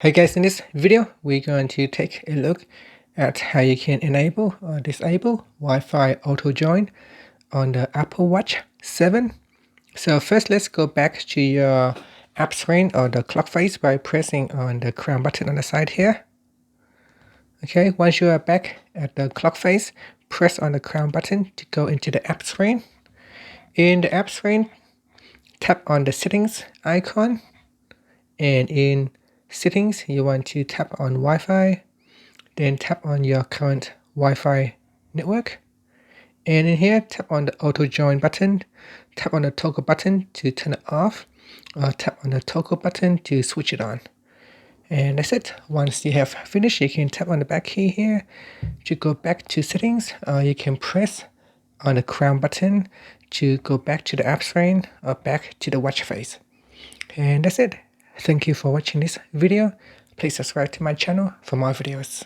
Hey guys, in this video, we're going to take a look at how you can enable or disable Wi-Fi Auto Join on the Apple Watch 7. So first, let's go back to your app screen or the clock face by pressing on the crown button on the side here. Okay, once you are back at the clock face, press on the crown button to go into the app screen. In the app screen, tap on the settings icon, and in settings, you want to tap on Wi-Fi, then tap on your current Wi-Fi network. And in here, tap on the Auto Join button, tap on the toggle button to turn it off, or tap on the toggle button to switch it on. And that's it. Once you have finished, you can tap on the back key here to go back to settings, or you can press on the crown button to go back to the app screen or back to the watch face. And that's it. Thank you for watching this video. Please subscribe to my channel for more videos.